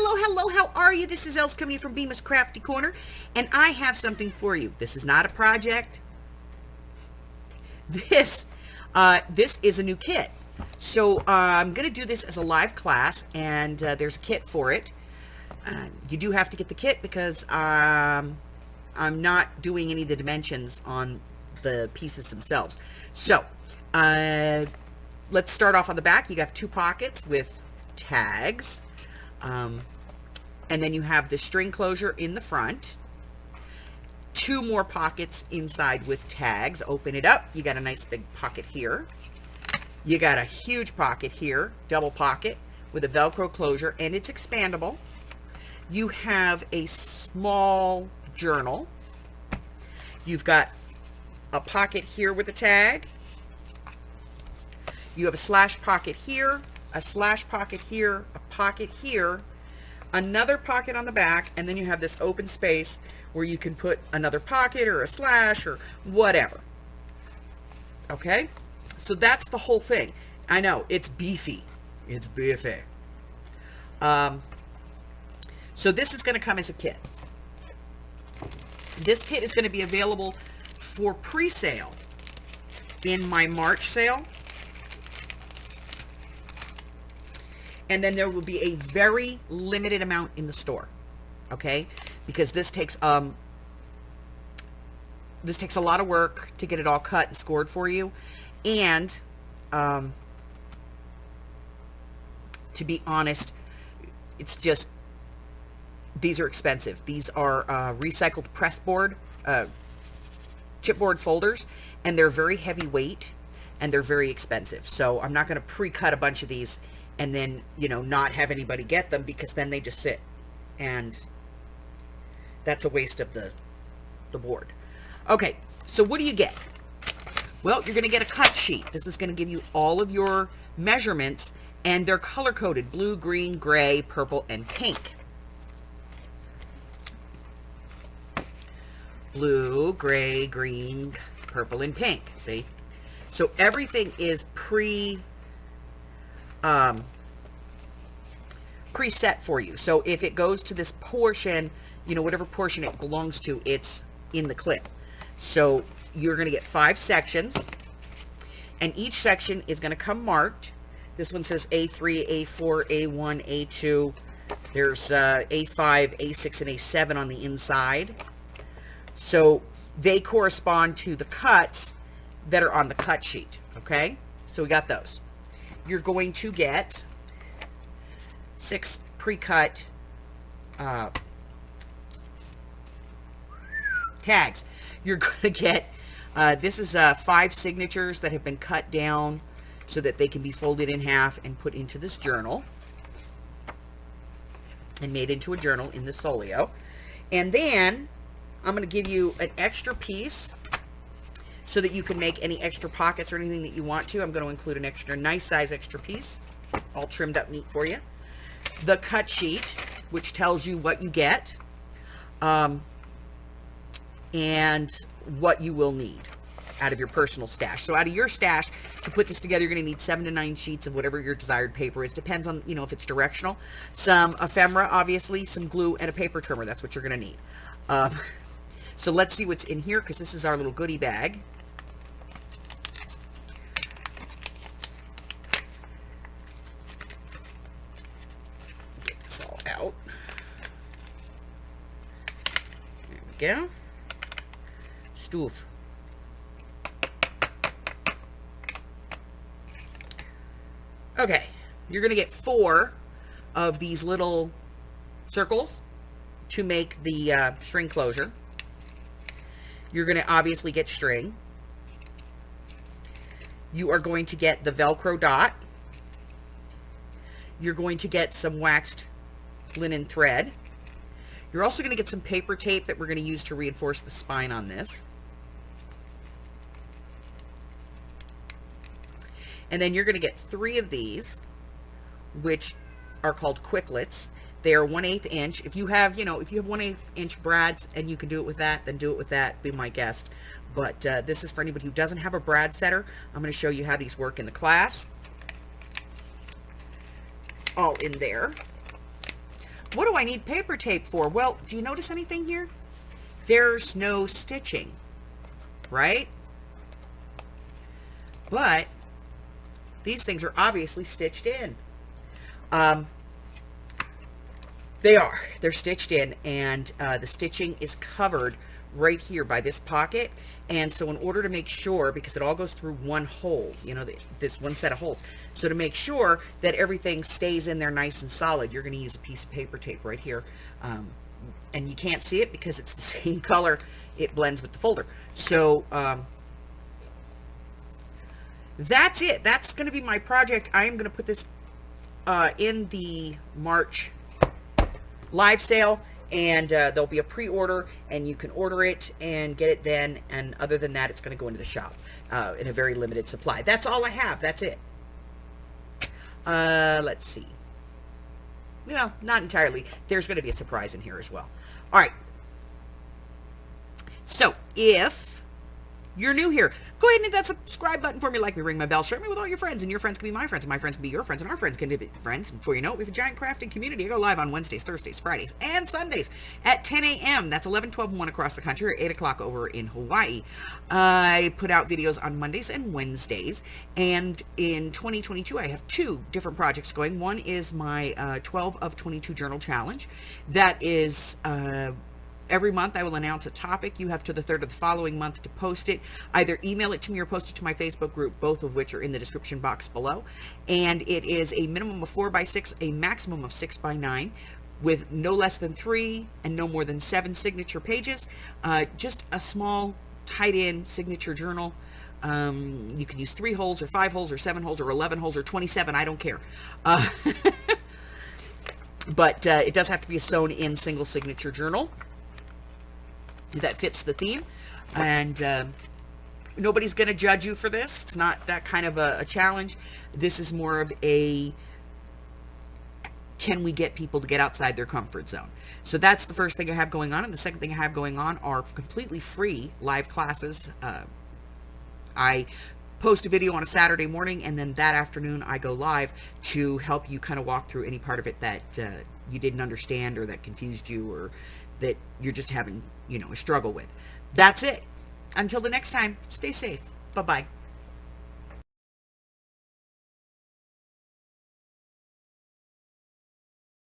hello, how are you? This is Els coming in from Bemis Crafty Corner, and I have something for you. This is not a project. This is a new kit. So I'm going to do this as a live class, and there's a kit for it. You do have to get the kit because I'm not doing any of the dimensions on the pieces themselves. So let's start off on the back. You have 2 pockets with tags. And then you have the string closure in the front. 2 more pockets inside with tags. Open it up. You got a nice big pocket here. You got a huge pocket here, double pocket with a Velcro closure, and it's expandable. You have a small journal. You've got a pocket here with a tag. You have a slash pocket here, a slash pocket here, a pocket here, another pocket on the back, and then you have this open space where you can put another pocket or a slash or whatever. Okay? So that's the whole thing. I know, it's beefy. It's beefy. So this is going to come as a kit. This kit is going to be available for pre-sale in my March sale. And then there will be a very limited amount in the store, okay? Because this takes a lot of work to get it all cut and scored for you, and to be honest, it's just, these are expensive. These are recycled pressboard, chipboard folders, and they're very heavyweight and they're very expensive. So I'm not going to pre-cut a bunch of these and then, you know, not have anybody get them, because then they just sit, and that's a waste of the board. Okay, so what do you get? Well, you're going to get a cut sheet. This is going to give you all of your measurements, and they're color-coded: blue, green, gray, purple, and pink. Blue, gray, green, purple, and pink. See? So everything is preset for you. So if it goes to this portion, you know, whatever portion it belongs to, it's in the clip. So you're going to get 5 sections, and each section is going to come marked. This one says A3, A4, A1, A2. There's A5, A6, and A7 on the inside. So they correspond to the cuts that are on the cut sheet. Okay, so we got those. You're going to get 6 pre-cut tags. You're going to get, this is 5 signatures that have been cut down so that they can be folded in half and put into this journal and made into a journal in this Folio. And then I'm going to give you an extra piece so that you can make any extra pockets or anything that you want to. I'm going to include an extra nice size extra piece, all trimmed up neat for you. The cut sheet, which tells you what you get, and what you will need out of your personal stash. So out of your stash, to put this together, you're going to need 7 to 9 sheets of whatever your desired paper is. Depends on, you know, if it's directional. Some ephemera, obviously, some glue, and a paper trimmer. That's what you're going to need. So let's see what's in here, because this is our little goodie bag. Get this all out. There we go. Stoof. Okay, you're going to get 4 of these little circles to make the string closure. You're going to obviously get string. You are going to get the Velcro dot. You're going to get some waxed linen thread. You're also going to get some paper tape that we're going to use to reinforce the spine on this. And then you're going to get 3 of these, which are called quicklets. They are 1/8 inch. If you have, you know, if you have 1/8 inch brads and you can do it with that, then do it with that. Be my guest. But this is for anybody who doesn't have a brad setter. I'm going to show you how these work in the class. All in there. What do I need paper tape for? Well, do you notice anything here? There's no stitching, right? But these things are obviously stitched in. They're stitched in, and the stitching is covered right here by this pocket. And so in order to make sure, because it all goes through one hole, you know, this one set of holes, so to make sure that everything stays in there nice and solid, you're going to use a piece of paper tape right here. And you can't see it because it's the same color. It blends with the folder. So that's it. That's going to be my project. I am going to put this in the March live sale, and there'll be a pre-order, and you can order it and get it then. And other than that, it's going to go into the shop in a very limited supply. That's all I have. That's it. Let's see. Well, not entirely. There's going to be a surprise in here as well. All right. So if you're new here, go ahead and hit that subscribe button for me, like me, ring my bell, share me with all your friends, and your friends can be my friends, and my friends can be your friends, and our friends can be friends. And before you know it, we have a giant crafting community. I go live on Wednesdays, Thursdays, Fridays, and Sundays at 10 a.m. That's 11, 12, and 1 across the country, or 8 o'clock over in Hawaii. I put out videos on Mondays and Wednesdays, and in 2022, I have 2 different projects going. One is my 12 of 22 journal challenge. That is every month I will announce a topic. You have to the 3rd of the following month to post it. Either email it to me or post it to my Facebook group, both of which are in the description box below. And it is a minimum of 4x6, a maximum of 6x9, with no less than 3 and no more than 7 signature pages. Just a small tied-in signature journal. You can use 3 holes or 5 holes or 7 holes or 11 holes or 27. I don't care. But it does have to be a sewn-in single signature journal that fits the theme, and nobody's going to judge you for this. It's not that kind of a challenge. This is more of a, can we get people to get outside their comfort zone? So that's the first thing I have going on, and the second thing I have going on are completely free live classes. I post a video on a Saturday morning, and then that afternoon I go live to help you kind of walk through any part of it that you didn't understand, or that confused you, or that you're just having, a struggle with. That's it. Until the next time, stay safe. Bye-bye.